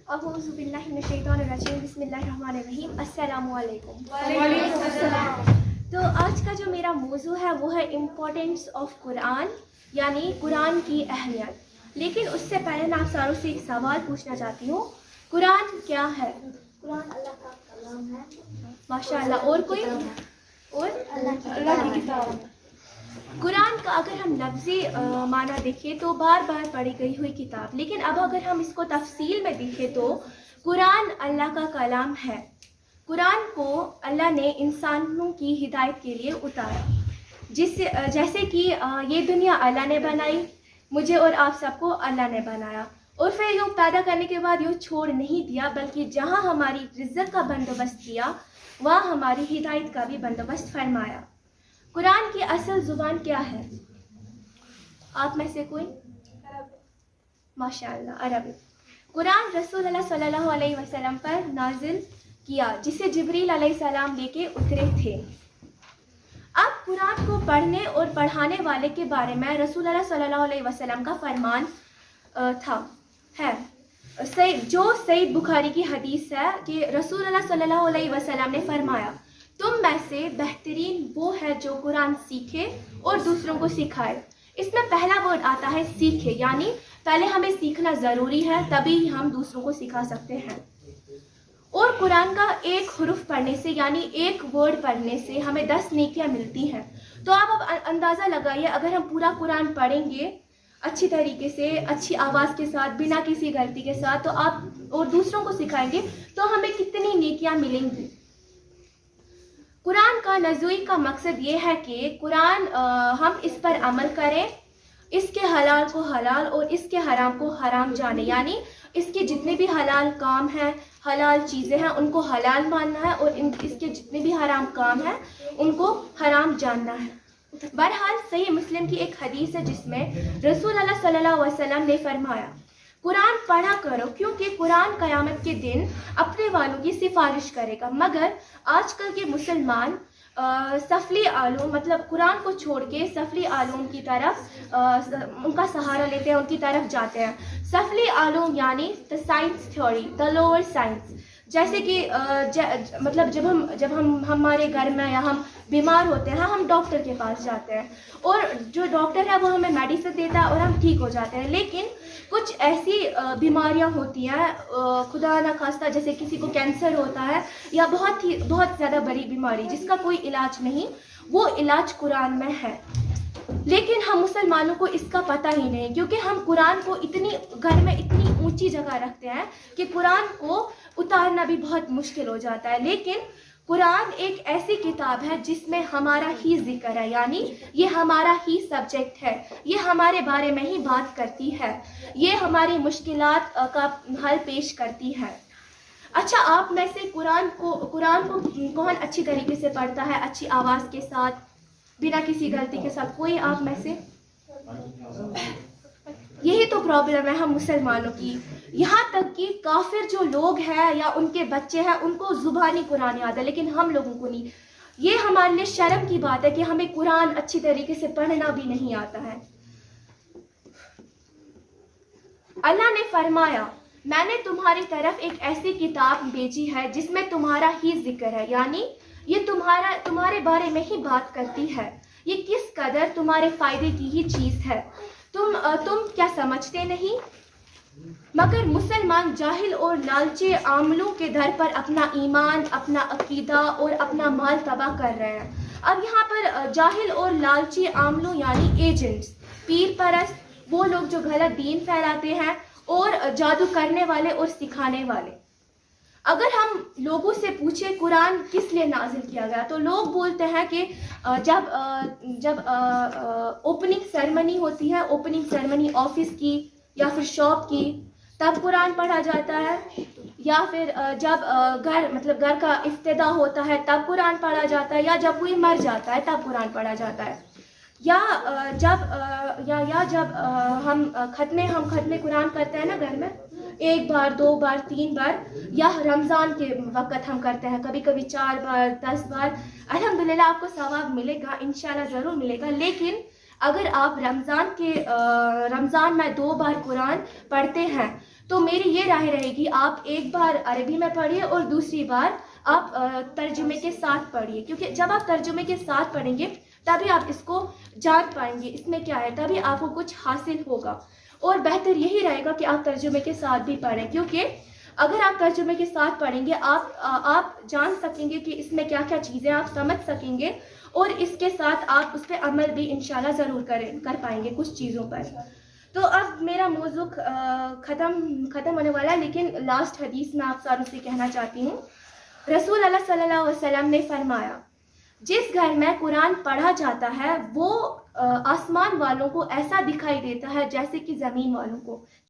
अऊज़ु बिल्लाहि मिनश शैतानिर रजीम, बिस्मिल्लाहिर रहमानिर रहीम। अस्सलामु अलैकुम। वालेकुम अस्सलाम। तो आज का जो मेरा मौजू है वो है इम्पोर्टेंस ऑफ कुरान, यानी कुरान की अहमियत। लेकिन उससे पहले मैं आप सारों से एक सवाल पूछना चाहती हूँ, कुरान क्या है? कुरान अल्लाह का कलाम है। माशाअल्लाह। और कोई? और अल्लाह की किताब। कुरान का अगर हम लफ्ज़ी माना देखें तो बार बार पढ़ी गई हुई किताब, लेकिन अब अगर हम इसको तफसील में देखें तो कुरान अल्लाह का कलाम है। कुरान को अल्लाह ने इंसानों की हिदायत के लिए उतारा, जिससे जैसे कि ये दुनिया अल्लाह ने बनाई, मुझे और आप सबको अल्लाह ने बनाया, और फिर यूँ पैदा करने के बाद यूँ छोड़ नहीं दिया, बल्कि जहाँ हमारी रिज़्क़ का बंदोबस्त किया वहाँ हमारी हिदायत का भी बंदोबस्त फरमाया। कुरान की असल ज़ुबान क्या है? आप में से कोई? माशाअल्लाह, अरबी। कुरान रसूलुल्लाह सल्लल्लाहु अलैहि वसल्लम पर नाजिल किया, जिसे जिब्रील अलैहिस्सलाम लेके उतरे थे। अब कुरान को पढ़ने और पढ़ाने वाले के बारे में रसूलुल्लाह सल्लल्लाहु अलैहि वसल्लम का फरमान जो सईद बुखारी की हदीस है कि रसूलुल्लाह सल्लल्लाहु अलैहि वसल्लम ने फरमाया, तुम में से बेहतरीन वो है जो कुरान सीखे और दूसरों को सिखाए। इसमें पहला वर्ड आता है सीखे, यानी पहले हमें सीखना ज़रूरी है, तभी हम दूसरों को सिखा सकते हैं। और कुरान का एक हुरुफ पढ़ने से, यानी एक वर्ड पढ़ने से हमें 10 नेकियां मिलती हैं। तो आप अब अंदाज़ा लगाइए, अगर हम पूरा कुरान पढ़ेंगे अच्छी तरीके से, अच्छी आवाज़ के साथ, बिना किसी गलती के साथ, तो आप और दूसरों को सिखाएंगे तो हमें कितनी नेकियां मिलेंगी। कुरान का नज़ूई का मकसद ये है कि कुरान हम इस पर अमल करें, इसके हलाल को हलाल और इसके हराम को हराम जाने, यानी इसके जितने भी हलाल काम हैं, हलाल चीज़ें हैं, उनको हलाल मानना है, और इसके जितने भी हराम काम हैं उनको हराम जानना है। बहरहाल सही मुस्लिम की एक हदीस है जिसमें रसूलुल्लाह सल्लल्लाहु अलैहि वसल्लम ने फरमाया, कुरान पढ़ा करो क्योंकि कुरान क़यामत के दिन अपने वालों की सिफारिश करेगा। मगर आजकल के मुसलमान सफली आलूम, मतलब कुरान को छोड़ के सफली आलूम की तरफ उनका सहारा लेते हैं, उनकी तरफ जाते हैं। सफली आलूम यानी the science theory, the lower science. जैसे कि मतलब जब हम हमारे घर में या हम बीमार होते हैं, हम डॉक्टर के पास जाते हैं, और जो डॉक्टर है वो हमें मेडिसिन देता है और हम ठीक हो जाते हैं। लेकिन कुछ ऐसी बीमारियां होती हैं, खुदा ना खास्ता, जैसे किसी को कैंसर होता है या बहुत ज़्यादा बड़ी बीमारी जिसका कोई इलाज नहीं, वो इलाज कुरान में है। लेकिन हम मुसलमानों को इसका पता ही नहीं, क्योंकि हम कुरान को घर में इतनी ऊंची जगह रखते हैं कि कुरान को उतारना भी बहुत मुश्किल हो जाता है। लेकिन कुरान एक ऐसी किताब है जिसमें हमारा ही जिक्र है, यानी ये हमारा ही सब्जेक्ट है, ये हमारे बारे में ही बात करती है, ये हमारी मुश्किलात का हल पेश करती है। अच्छा, आप में से कुरान को कौन अच्छी तरीके से पढ़ता है, अच्छी आवाज़ के साथ, बिना किसी गलती के साथ? कोई आप में से? यही तो प्रॉब्लम है हम मुसलमानों की। यहाँ तक कि काफिर जो लोग हैं या उनके बच्चे हैं, उनको जुबानी कुरान याद है, लेकिन हम लोगों को नहीं। ये हमारे लिए शर्म की बात है कि हमें कुरान अच्छी तरीके से पढ़ना भी नहीं आता है। अल्लाह ने फरमाया, मैंने तुम्हारी तरफ एक ऐसी किताब भेजी है जिसमें तुम्हारा ही जिक्र है, यानी ये तुम्हारे बारे में ही बात करती है। ये किस कदर तुम्हारे फायदे की ही चीज़ है, तुम क्या समझते नहीं? मगर मुसलमान जाहिल और लालची आमलों के दर पर अपना ईमान, अपना अकीदा और अपना माल तबाह कर रहे हैं। अब यहाँ पर जाहिल और लालची आमलों यानी एजेंट्स, पीर परस्त, वो लोग जो गलत दीन फैलाते हैं, और जादू करने वाले और सिखाने वाले। अगर हम लोगों से पूछे कुरान किस लिए नाजिल किया गया, तो लोग बोलते हैं कि जब ओपनिंग सेरेमनी होती है, ओपनिंग सेरेमनी ऑफिस की या फिर शॉप की, तब कुरान पढ़ा जाता है, या फिर जब घर का इफ्तिदा होता है तब कुरान पढ़ा जाता है, या जब कोई मर जाता है तब कुरान पढ़ा जाता है, या जब हम खत्मे कुरान करते हैं ना घर में, 1 बार 2 बार 3 बार, या रमज़ान के वक़्त हम करते हैं कभी कभी 4 बार 10 बार। अल्हम्दुलिल्लाह आपको सवाब मिलेगा, इंशाल्लाह ज़रूर मिलेगा। लेकिन अगर आप रमज़ान में 2 बार कुरान पढ़ते हैं تو میری یہ رائے رہے گی آپ ایک بار عربی میں پڑھیے اور دوسری بار آپ ترجمے کے ساتھ پڑھیے، کیونکہ جب آپ ترجمے کے ساتھ پڑھیں گے تبھی آپ اس کو جان پائیں گے اس میں کیا ہے، تبھی آپ کو کچھ حاصل ہوگا. اور بہتر یہی رہے گا کہ آپ ترجمے کے ساتھ بھی پڑھیں، کیونکہ اگر آپ ترجمے کے ساتھ پڑھیں گے آپ جان سکیں گے کہ اس میں کیا کیا چیزیں آپ سمجھ سکیں گے، اور اس کے ساتھ آپ اس پہ عمل بھی انشاءاللہ ضرور کر پائیں گے کچھ چیزوں پر. تو اب میرا موضوع ختم ہونے والا ہے، لیکن لاسٹ حدیث میں آپ ساروں سے کہنا چاہتی ہوں. رسول اللہ صلی اللہ علیہ وسلم نے فرمایا جس گھر میں قرآن پڑھا جاتا ہے وہ آسمان والوں کو ایسا دکھائی دیتا ہے جیسے کہ زمین والوں کو.